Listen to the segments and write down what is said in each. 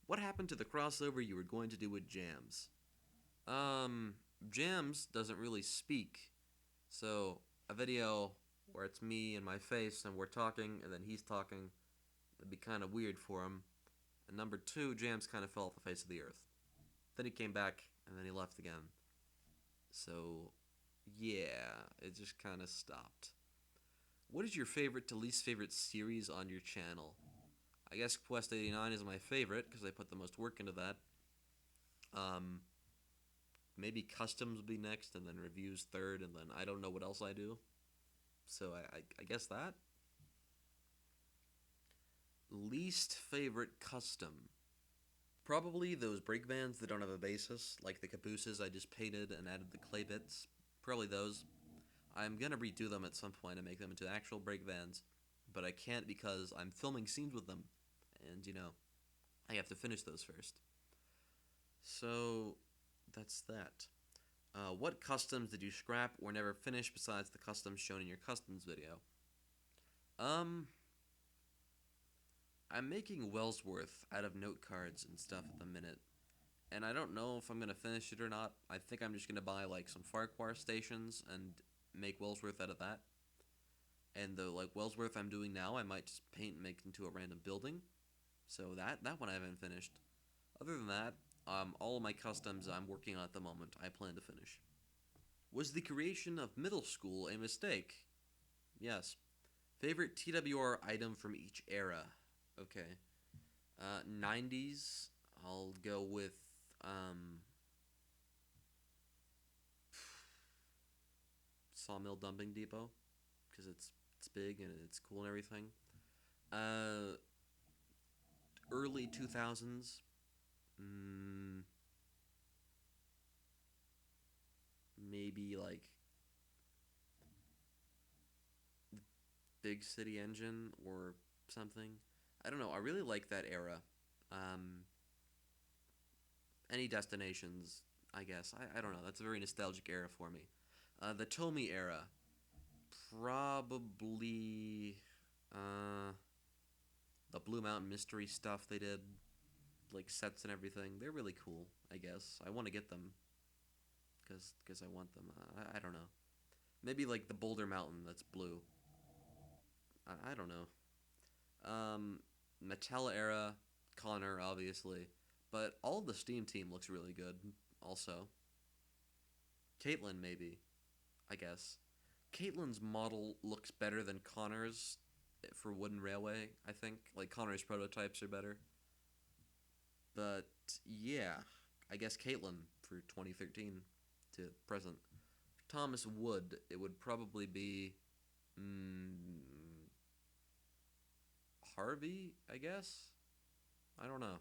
What happened to the crossover you were going to do with Jams? Jams doesn't really speak, so a video where it's me and my face and we're talking and then he's talking, it'd be kind of weird for him. And number two, Jams kind of fell off the face of the earth. Then he came back and then he left again. So, yeah, it just kind of stopped. What is your favorite to least favorite series on your channel? I guess Quest 89 is my favorite because I put the most work into that. Um, Maybe customs would be next, and then reviews third, and then I don't know what else I do. So I guess that. Least favorite custom. Probably those brake vans that don't have a basis, like the cabooses I just painted and added the clay bits. Probably those. I'm gonna redo them at some point and make them into actual brake vans, but I can't because I'm filming scenes with them, and I have to finish those first. So that's that. What customs did you scrap or never finish besides the customs shown in your customs video? Um, I'm making Wellsworth out of note cards and stuff at the minute, and I don't know if I'm gonna finish it or not. I think I'm just gonna buy like some Farquhar stations and make Wellsworth out of that. And the like Wellsworth I'm doing now, I might just paint and make into a random building. So that one I haven't finished. Other than that, all of my customs I'm working on at the moment, I plan to finish. Was the creation of middle school a mistake? Yes. Favorite TWR item from each era? Okay. 90s, I'll go with um, Sawmill Dumping Depot because it's big and it's cool and everything. Uh, Early 2000s, mm, maybe like Big City Engine or something. I don't know. I really like that era. Um, any destinations, I guess. I don't know. That's a very nostalgic era for me. The Tomy era, probably uh, the Blue Mountain Mystery stuff they did, like sets and everything. They're really cool. I guess I want to get them because I want them. I don't know. Maybe like the Boulder Mountain that's blue. I don't know. Mattel era, Connor obviously, but all the Steam team looks really good. Also, Caitlyn maybe. I guess. Caitlin's model looks better than Connor's for Wooden Railway, I think. Like, Connor's prototypes are better. But, yeah, I guess Caitlin for 2013 to present. Thomas Wood, it would probably be Harvey, I guess? I don't know.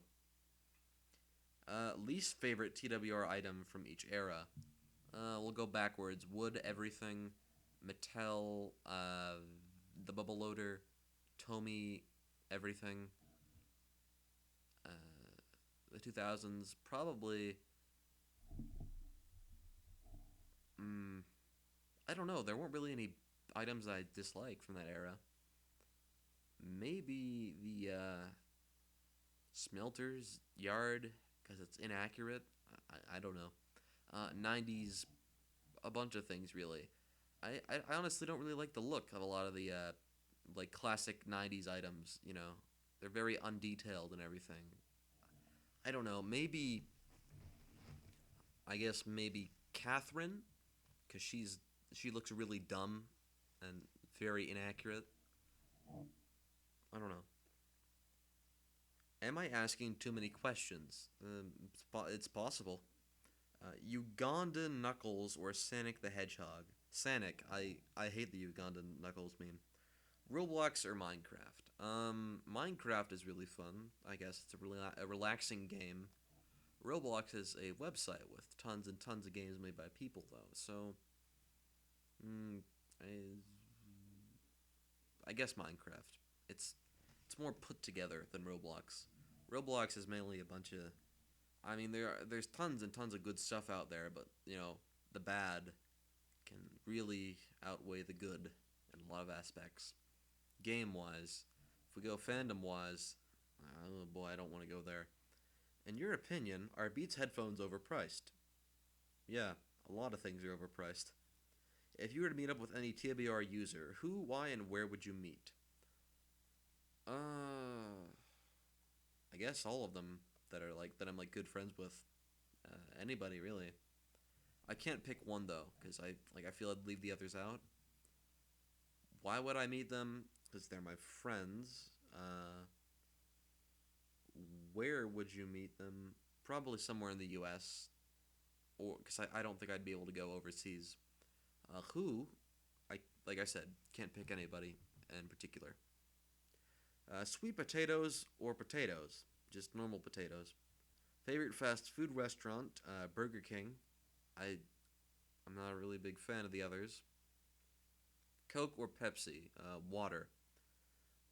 Least favorite TWR item from each era. We'll go backwards. Wood, everything. Mattel, the bubble loader. Tomy, everything. Uh, the 2000s, probably. Mm, I don't know. There weren't really any items I dislike from that era. Maybe the smelter's yard because it's inaccurate. I don't know. 90s, a bunch of things really. I honestly don't really like the look of a lot of the like classic 90s items, They're very undetailed and everything. I don't know. Maybe Catherine cuz she looks really dumb and very inaccurate. I don't know. Am I asking too many questions? It's possible. Ugandan Knuckles or Sonic the Hedgehog? Sonic. I hate the Ugandan Knuckles meme. Roblox or Minecraft? Minecraft is really fun. I guess it's a relaxing game. Roblox is a website with tons and tons of games made by people, though. So, mm, I guess Minecraft. It's it's more put together than Roblox. Roblox is mainly a bunch of. I mean, there's tons and tons of good stuff out there, but the bad can really outweigh the good in a lot of aspects. Game wise, if we go fandom wise, oh boy, I don't want to go there. In your opinion, are Beats headphones overpriced? Yeah, a lot of things are overpriced. If you were to meet up with any TBR user, who, why, and where would you meet? I guess all of them that I'm like good friends with. Anybody really. I can't pick one though, because I feel I'd leave the others out. Why would I meet them? Because they're my friends. Where would you meet them? Probably somewhere in the U.S. Or because I don't think I'd be able to go overseas. Who? Like I said, can't pick anybody in particular. Sweet potatoes or potatoes? Just normal potatoes. Favorite fast food restaurant? Burger King. I I'm not a really big fan of the others. Coke or Pepsi? Water.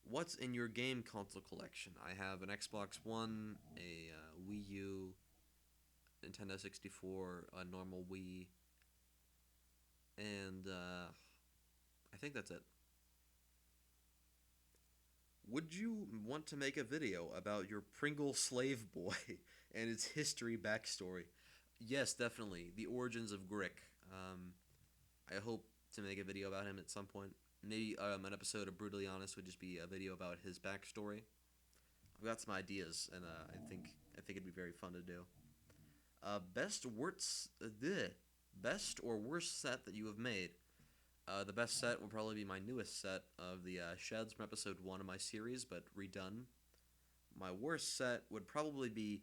What's in your game console collection? I have an Xbox One, a Wii U, Nintendo 64, a normal Wii, and I think that's it. Would you want to make a video about your Pringle slave boy and its history backstory? Yes, definitely. The origins of Grick. I hope to make a video about him at some point. Maybe an episode of Brutally Honest would just be a video about his backstory. I've got some ideas, and I think it'd be very fun to do. Best or worst set that you have made. The best set will probably be my newest set of the sheds from episode 1 of my series, but redone. My worst set would probably be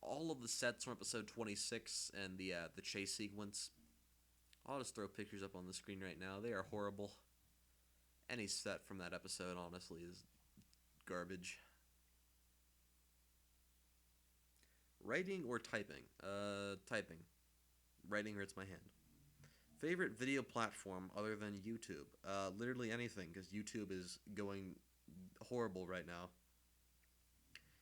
all of the sets from episode 26 and the chase sequence. I'll just throw pictures up on the screen right now. They are horrible. Any set from that episode, honestly, is garbage. Writing or typing? Typing. Writing hurts my hand. Favorite video platform other than YouTube? Literally anything, because YouTube is going horrible right now.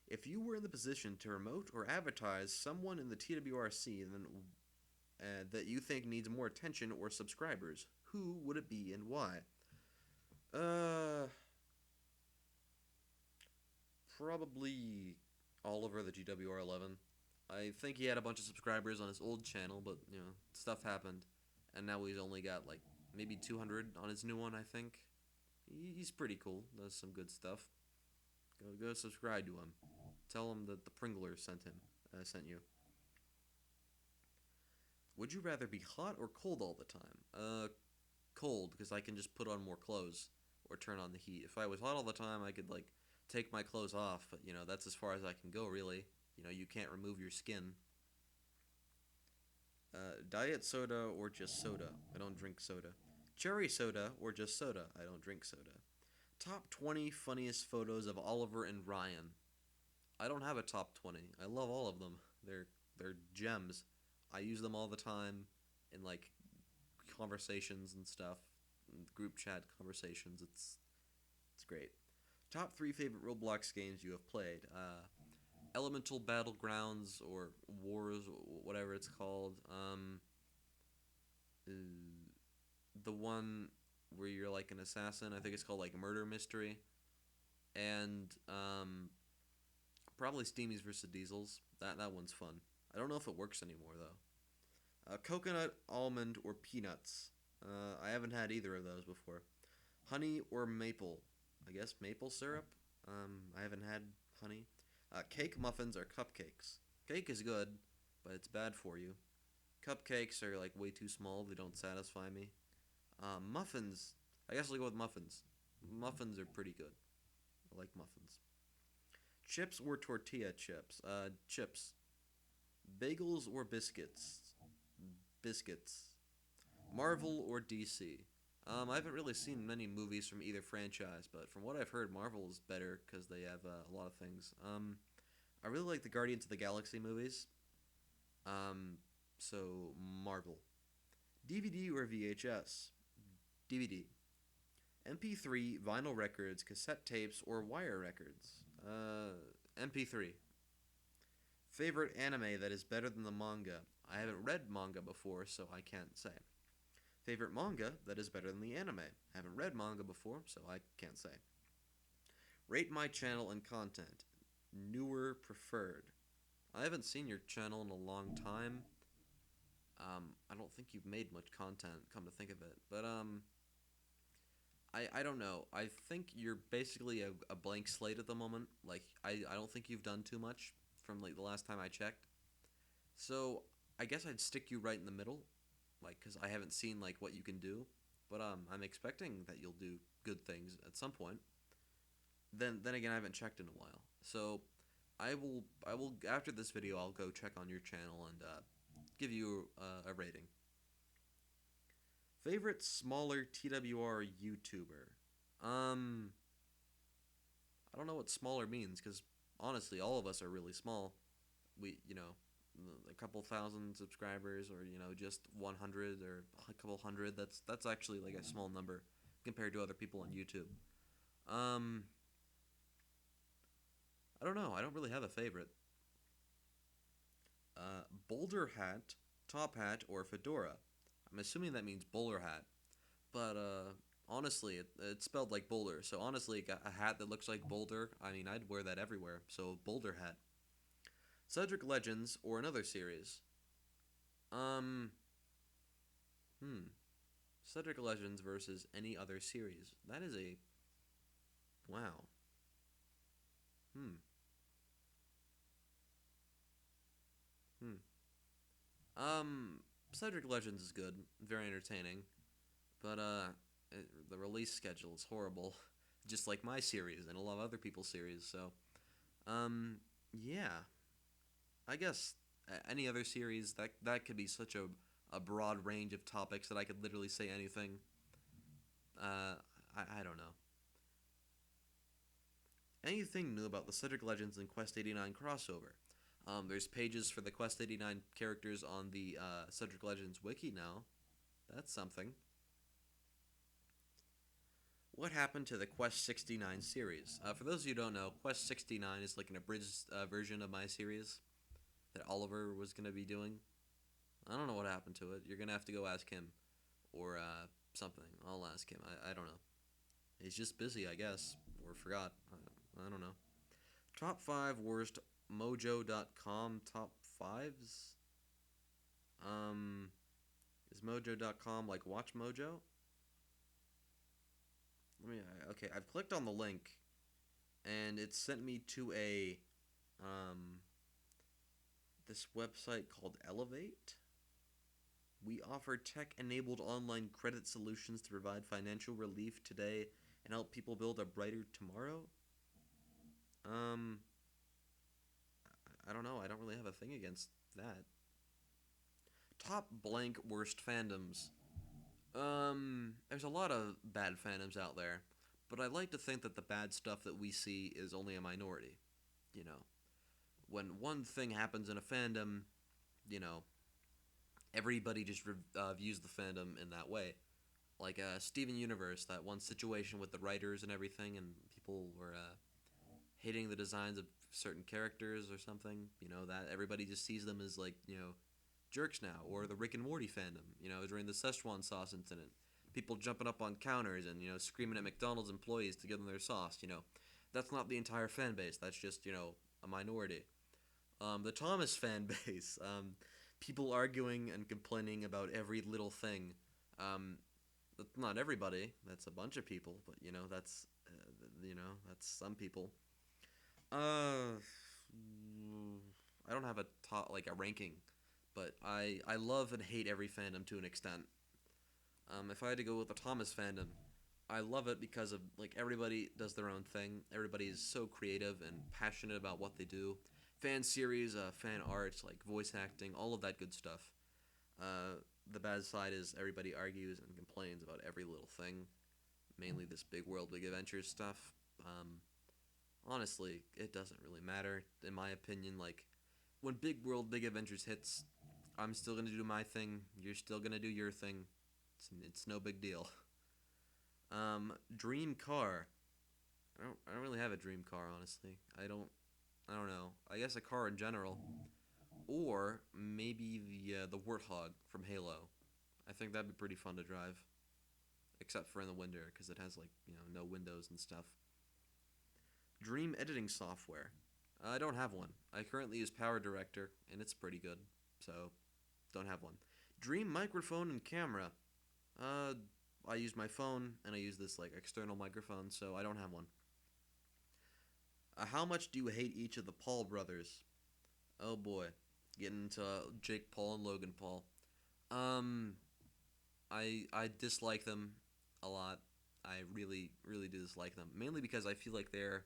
If you were in the position to promote or advertise someone in the TWR scene that you think needs more attention or subscribers, who would it be and why? Probably Oliver the GWR11. I think he had a bunch of subscribers on his old channel, but stuff happened, and now he's only got like maybe 200 on his new one. I think he's pretty cool. Does some good stuff. Go subscribe to him. Tell him that the Pringler sent you. Would you rather be hot or cold all the time? Cold, because I can just put on more clothes or turn on the heat. If I was hot all the time, I could like take my clothes off, but that's as far as I can go really. You can't remove your skin. Diet soda or just soda? I don't drink soda. Cherry soda or just soda? I don't drink soda. Top 20 funniest photos of Oliver and Ryan. I don't have a top 20. I love all of them. They're gems. I use them all the time in like conversations and stuff, group chat conversations. It's great. Top 3 favorite Roblox games you have played. Elemental Battlegrounds or Wars, whatever it's called. The one where you're like an assassin. I think it's called like Murder Mystery. And probably Steamies vs. Diesels. That one's fun. I don't know if it works anymore though. Coconut, almond, or peanuts. I haven't had either of those before. Honey or maple. I guess maple syrup. I haven't had honey. Cake, muffins, or cupcakes. Cake is good, but it's bad for you. Cupcakes are like way too small. They don't satisfy me. Muffins. I guess I'll go with muffins. Muffins are pretty good. I like muffins. Chips or tortilla chips? Chips. Bagels or biscuits? Biscuits. Marvel or DC? I haven't really seen many movies from either franchise, but from what I've heard, Marvel is better because they have a lot of things. I really like the Guardians of the Galaxy movies. So Marvel. DVD or VHS? DVD. MP3, vinyl records, cassette tapes, or wire records? MP3. Favorite anime that is better than the manga? I haven't read manga before, so I can't say. Favorite manga that is better than the anime? I haven't read manga before, so I can't say. Rate my channel and content. Newer, preferred. I haven't seen your channel in a long time. I don't think you've made much content, come to think of it. But, I don't know. I think you're basically a blank slate at the moment. Like, I don't think you've done too much from, like, the last time I checked. So, I guess I'd stick you right in the middle. Like, because I haven't seen, like, what you can do. But, I'm expecting that you'll do good things at some point. Then again, I haven't checked in a while. So, I will after this video, I'll go check on your channel and give you a rating. Favorite smaller TWR YouTuber? Um, I don't know what smaller means because honestly, all of us are really small. We, a couple thousand subscribers, or just 100 or a couple hundred. That's actually like a small number compared to other people on YouTube. Um, I don't know. I don't really have a favorite. Boulder hat, top hat, or fedora. I'm assuming that means bowler hat, but honestly, it's spelled like Boulder. So honestly, a hat that looks like Boulder. I mean, I'd wear that everywhere. So Boulder hat. Cedric Legends or another series. Um, hmm. Cedric Legends versus any other series. That is a wow. Hmm. Hmm. Cedric Legends is good, very entertaining, but the release schedule is horrible, just like my series and a lot of other people's series. So, yeah, I guess any other series that could be such a broad range of topics that I could literally say anything. Uh, I don't know. Anything new about the Cedric Legends and Quest 89 crossover? There's pages for the Quest 89 characters on the Cedric Legends wiki now. That's something. What happened to the Quest 69 series? For those of you who don't know, Quest 69 is like an abridged version of my series that Oliver was going to be doing. I don't know what happened to it. You're going to have to go ask him. Or something. I'll ask him. I don't know. He's just busy, I guess. Or forgot. I don't know. Top 5 worst Mojo.com top 5s? Um, is Mojo.com like Watch Mojo? Okay, I've clicked on the link and it sent me to um this website called Elevate. We offer tech-enabled online credit solutions to provide financial relief today and help people build a brighter tomorrow. Um, I don't know. I don't really have a thing against that. Top blank worst fandoms. There's a lot of bad fandoms out there, but I like to think that the bad stuff that we see is only a minority. You know, when one thing happens in a fandom, you know, everybody just views the fandom in that way. Like Steven Universe, that one situation with the writers and everything, and people were hating the designs of certain characters or something. That everybody just sees them as like jerks now. Or the Rick and Morty fandom. During the Szechuan sauce incident, people jumping up on counters and screaming at McDonald's employees to give them their sauce. That's not the entire fan base. That's just a minority. The Thomas fan base. People arguing and complaining about every little thing. That's not everybody. That's a bunch of people, but that's some people. Uh, I don't have a top like a ranking, but I love and hate every fandom to an extent. If I had to go with the Thomas fandom, I love it because of like everybody does their own thing. Everybody is so creative and passionate about what they do. Fan series, fan art, like voice acting, all of that good stuff. The bad side is everybody argues and complains about every little thing, mainly this big world, big adventures stuff. Um, Honestly, it doesn't really matter, in my opinion. Like, when big world, big adventures hits, I'm still gonna do my thing. You're still gonna do your thing. It's no big deal. Dream car. I don't really have a dream car, honestly. I don't know. I guess a car in general, or maybe the Warthog from Halo. I think that'd be pretty fun to drive, except for in the winter because it has like no windows and stuff. Dream editing software. I don't have one. I currently use Power Director, and it's pretty good. So, don't have one. Dream microphone and camera. Uh, I use my phone, and I use this like external microphone, so I don't have one. How much do you hate each of the Paul brothers? Oh boy, getting into Jake Paul and Logan Paul. Um, I dislike them a lot. I really dislike them, mainly because I feel like they're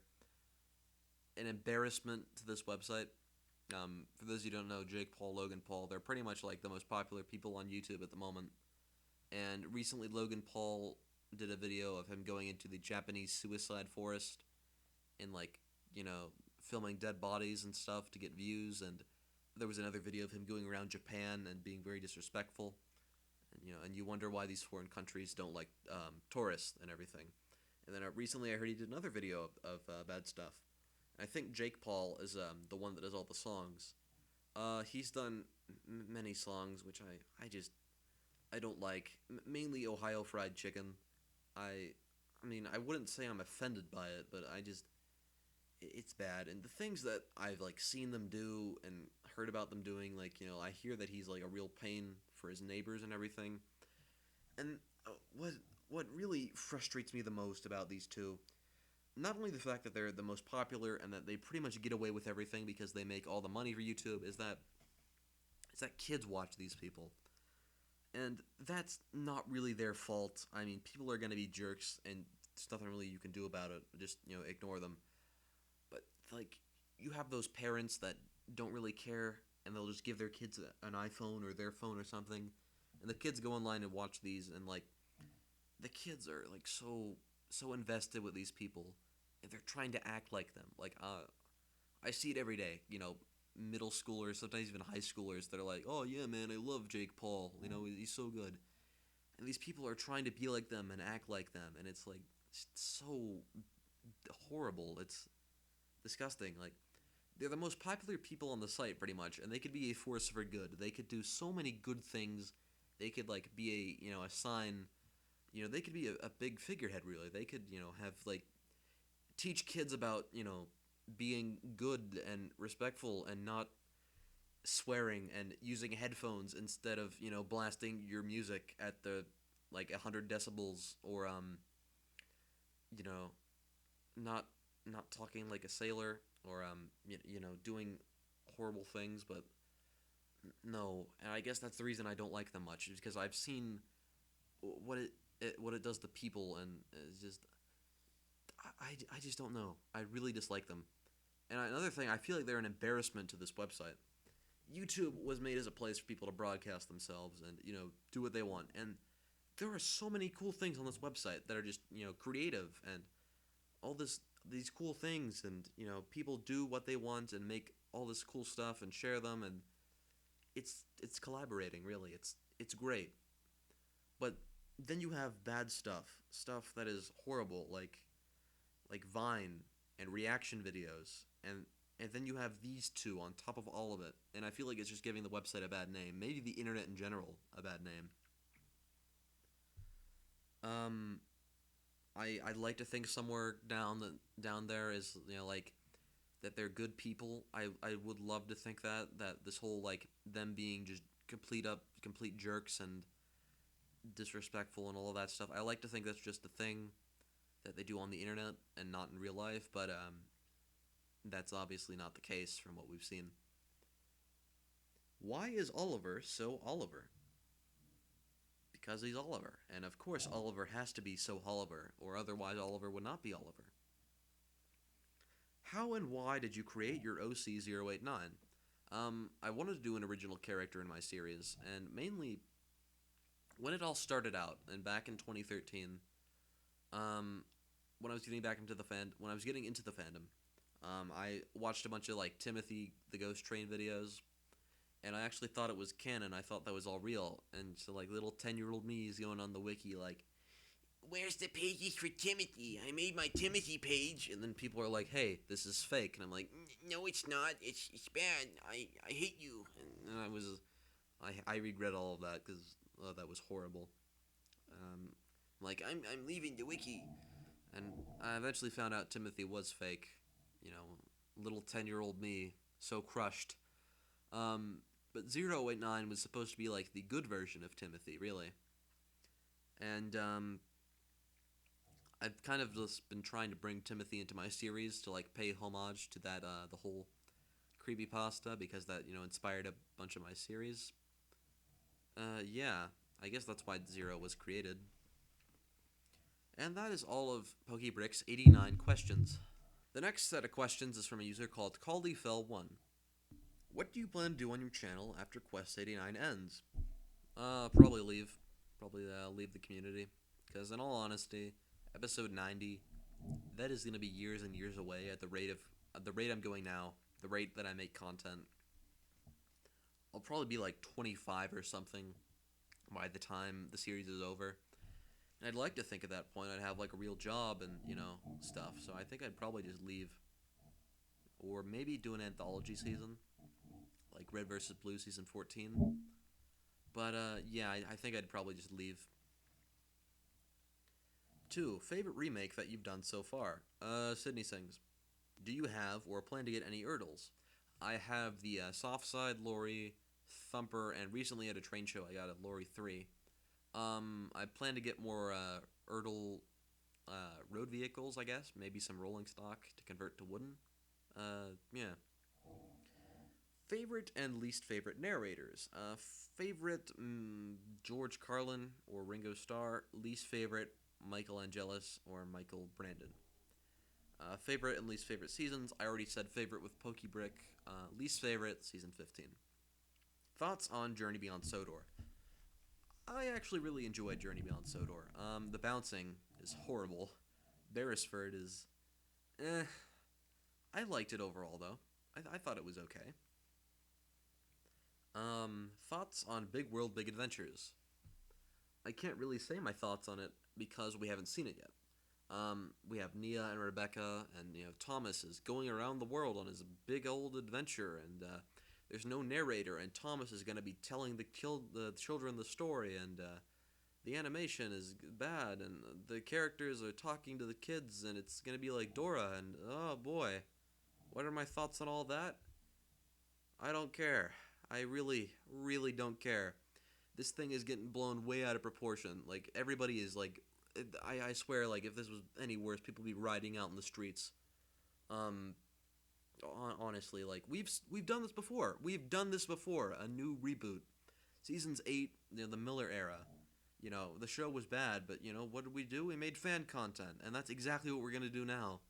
an embarrassment to this website. For those who don't know, Jake Paul, Logan Paul, they're pretty much like the most popular people on YouTube at the moment. And recently, Logan Paul did a video of him going into the Japanese suicide forest and like filming dead bodies and stuff to get views. And there was another video of him going around Japan and being very disrespectful. And and you wonder why these foreign countries don't like tourists and everything. And then recently, I heard he did another video of bad stuff. I think Jake Paul is the one that does all the songs. He's done many songs which I don't like. Mainly Ohio Fried Chicken. I mean I wouldn't say I'm offended by it, but it's bad. And the things that I've like seen them do and heard about them doing, like I hear that he's like a real pain for his neighbors and everything. And what really frustrates me the most about these two, not only the fact that they're the most popular and that they pretty much get away with everything because they make all the money for YouTube, is that kids watch these people. And that's not really their fault. I mean, people are going to be jerks and there's nothing really you can do about it. Just, ignore them. But like you have those parents that don't really care and they'll just give their kids an iPhone or their phone or something. And the kids go online and watch these and like the kids are like so invested with these people and they're trying to act like them. Like I see it every day, middle schoolers, sometimes even high schoolers that are like, "Oh yeah, man, I love Jake Paul. He's so good." And these people are trying to be like them and act like them, and it's like so horrible. It's disgusting. Like they're the most popular people on the site pretty much, and they could be a force for good. They could do so many good things. They could like be a sign. They could be a big figurehead really. They could have like teach kids about being good and respectful and not swearing and using headphones instead of blasting your music at the like 100 decibels, or you know not talking like a sailor, or doing horrible things. But no, and I guess that's the reason I don't like them much, is because I've seen what it does to people, and it's just I just don't know. I really dislike them. And another thing, I feel like they're an embarrassment to this website. YouTube was made as a place for people to broadcast themselves and do what they want. And there are so many cool things on this website that are just creative and all these cool things, and people do what they want and make all this cool stuff and share them, and it's collaborating really. It's great. But then you have bad stuff that is horrible, like Vine and reaction videos, and then you have these two on top of all of it, and I feel like it's just giving the website a bad name, maybe the internet in general a bad name. Um, I'd like to think somewhere down there is like that they're good people. I would love to think that this whole like them being just complete jerks and disrespectful and all of that stuff. I like to think that's just a thing that they do on the internet and not in real life, but that's obviously not the case from what we've seen. Why is Oliver so Oliver? Because he's Oliver, and of course Oliver has to be so Oliver, or otherwise Oliver would not be Oliver. How and why did you create your OC089? I wanted to do an original character in my series, and mainly when it all started out, and back in 2013, um, when I was getting into the fandom, I watched a bunch of like Timothy the Ghost Train videos, and I actually thought it was canon. I thought that was all real, and so like little 10-year-old me is going on the wiki like, "Where's the pages for Timothy? I made my Timothy page," and then people are like, "Hey, this is fake," and I'm like, "No, it's not. It's bad. I hate you," and I regret all of that because that was horrible. Um, like I'm leaving the wiki, and I eventually found out Timothy was fake. You know, little 10-year-old me, so crushed. But 089 was supposed to be like the good version of Timothy, really. And I've kind of just been trying to bring Timothy into my series to like pay homage to that the whole creepypasta, because that, inspired a bunch of my series. Yeah, I guess that's why Zero was created. And that is all of PokeBrick's 89 questions. The next set of questions is from a user called CuldeeFell1. What do you plan to do on your channel after Quest 89 ends? Probably leave. Probably leave the community. Because in all honesty, episode 90, that is going to be years and years away at the rate I'm going now, the rate that I make content. I'll probably be like 25 or something by the time the series is over. And I'd like to think at that point I'd have like a real job and, stuff. So I think I'd probably just leave. Or maybe do an anthology season, like Red vs. Blue season 14. But yeah, I think I'd probably just leave. 2. Favorite remake that you've done so far? Sydney sings. Do you have or plan to get any Erdles? I have the Soft Side, Lori, Thumper, and recently at a train show I got a Lori 3. I plan to get more Erdl road vehicles, I guess. Maybe some rolling stock to convert to wooden. Yeah. Favorite and least favorite narrators. Favorite, George Carlin or Ringo Starr. Least favorite, Michael Angelis or Michael Brandon. Favorite and least favorite seasons. I already said favorite with PokeBrick. Least favorite, season 15. Thoughts on Journey Beyond Sodor. I actually really enjoyed Journey Beyond Sodor. The bouncing is horrible. Beresford is... I liked it overall, though. I thought it was okay. Thoughts on Big World, Big Adventures. I can't really say my thoughts on it because we haven't seen it yet. We have Nia and Rebecca, and Thomas is going around the world on his big old adventure, and there's no narrator, and Thomas is going to be telling the children the story, and the animation is bad, and the characters are talking to the kids, and it's going to be like Dora, and oh boy, what are my thoughts on all that? I don't care. I really, really don't care. This thing is getting blown way out of proportion. Like, everybody is like, I swear, like, if this was any worse, people would be riding out in the streets. Honestly, like, we've done this before. We've done this before. A new reboot. Seasons 8, the Miller era. The show was bad, but, what did we do? We made fan content, and that's exactly what we're gonna do now,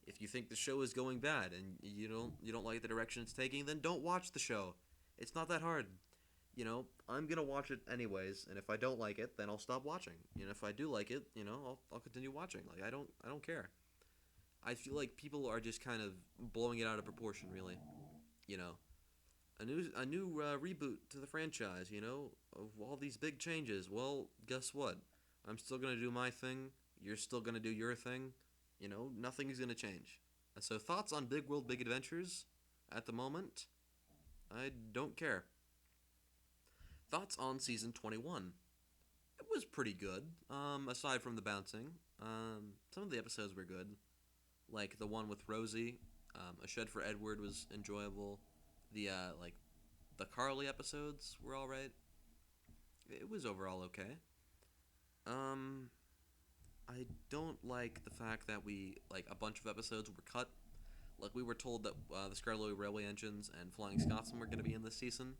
If you think the show is going bad, and you don't like the direction it's taking, then don't watch the show. It's not that hard. I'm gonna watch it anyways, and if I don't like it, then I'll stop watching. If I do like it, I'll continue watching. Like, I don't care. I feel like people are just kind of blowing it out of proportion, really. A new reboot to the franchise, of all these big changes. Well, guess what? I'm still gonna do my thing. You're still gonna do your thing. Nothing's gonna change. So thoughts on Big World, Big Adventures? At the moment, I don't care. Thoughts on season 21? It was pretty good. Aside from the bouncing, some of the episodes were good. Like the one with Rosie, A Shed for Edward was enjoyable. The the Carly episodes were all right. It was overall okay. I don't like the fact that a bunch of episodes were cut. Like, we were told that the Scarlet Railway Engines and Flying Scotsman were going to be in this season.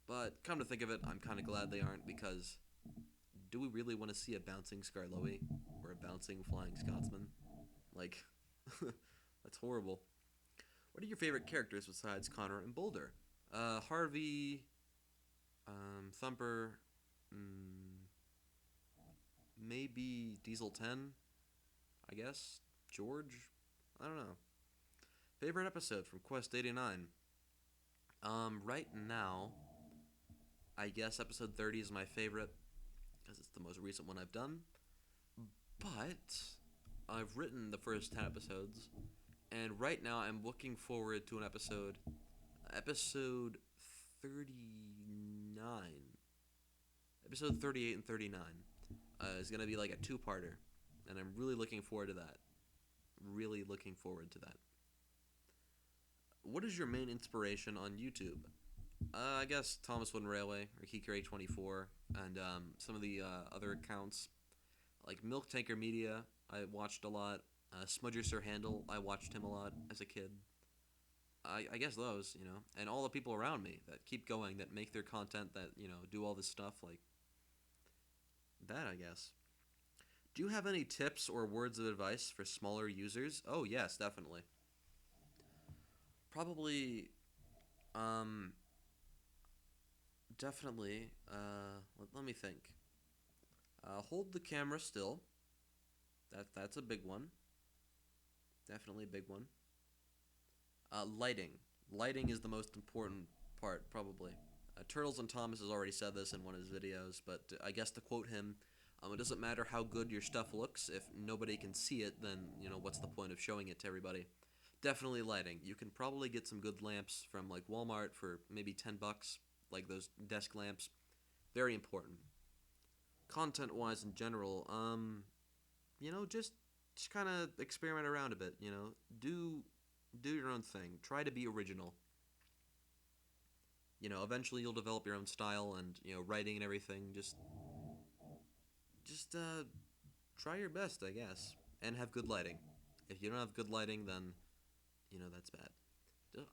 But come to think of it, I'm kind of glad they aren't, because do we really want to see a bouncing Scarloey or a bouncing Flying Scotsman? Like, that's horrible. What are your favorite characters besides Connor and Boulder? Harvey, Thumper, maybe Diesel 10, I guess. George? I don't know. Favorite episode from Quest 89? Right now, I guess episode 30 is my favorite, because it's the most recent one I've done. But I've written the first 10 episodes, and right now I'm looking forward to an episode 39. Episode 38 and 39 is going to be like a two-parter, and I'm really looking forward to that. Really looking forward to that. What is your main inspiration on YouTube? I guess Thomas Wooden Railway or Kikeri24 and some of the other accounts like Milk Tanker Media. I watched a lot. Smudger Sir Handle. I watched him a lot as a kid. I guess those, and all the people around me that keep going, that make their content, that do all this stuff like that. I guess. Do you have any tips or words of advice for smaller users? Oh yes, definitely. Probably, um, definitely. Let me think. Hold the camera still. That's a big one. Definitely a big one. Lighting. Lighting is the most important part, probably. Turtles and Thomas has already said this in one of his videos, but I guess to quote him, it doesn't matter how good your stuff looks. If nobody can see it, then, what's the point of showing it to everybody? Definitely lighting. You can probably get some good lamps from, like, Walmart for maybe $10, like those desk lamps. Very important. Content-wise in general, just kind of experiment around a bit, do your own thing. Try to be original. Eventually you'll develop your own style and, writing and everything. Just try your best, I guess, and have good lighting. If you don't have good lighting, then, that's bad.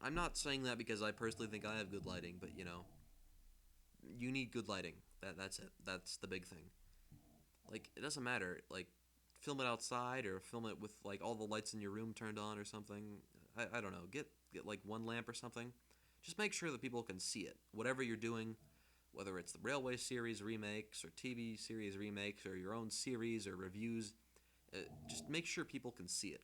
I'm not saying that because I personally think I have good lighting, but, you need good lighting. That's it. That's the big thing. Like, it doesn't matter. Like, film it outside or film it with, like, all the lights in your room turned on or something. I don't know. Get like one lamp or something. Just make sure that people can see it. Whatever you're doing, whether it's the Railway series remakes or TV series remakes or your own series or reviews, just make sure people can see it.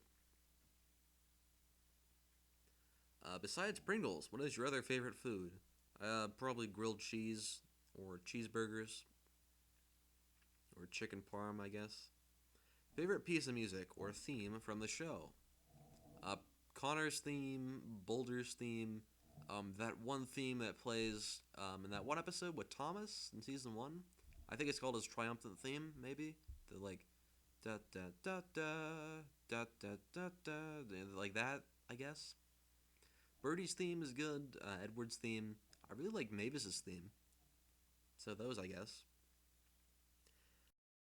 Besides Pringles, what is your other favorite food? Probably grilled cheese or cheeseburgers or chicken parm, I guess. Favorite piece of music or theme from the show? Uh, Connor's theme, Boulder's theme, that one theme that plays in that one episode with Thomas in season one. I think it's called his triumphant theme, maybe. The like da da da da da da da da like that, I guess. Birdie's theme is good. Edward's theme. I really like Mavis's theme. So those, I guess.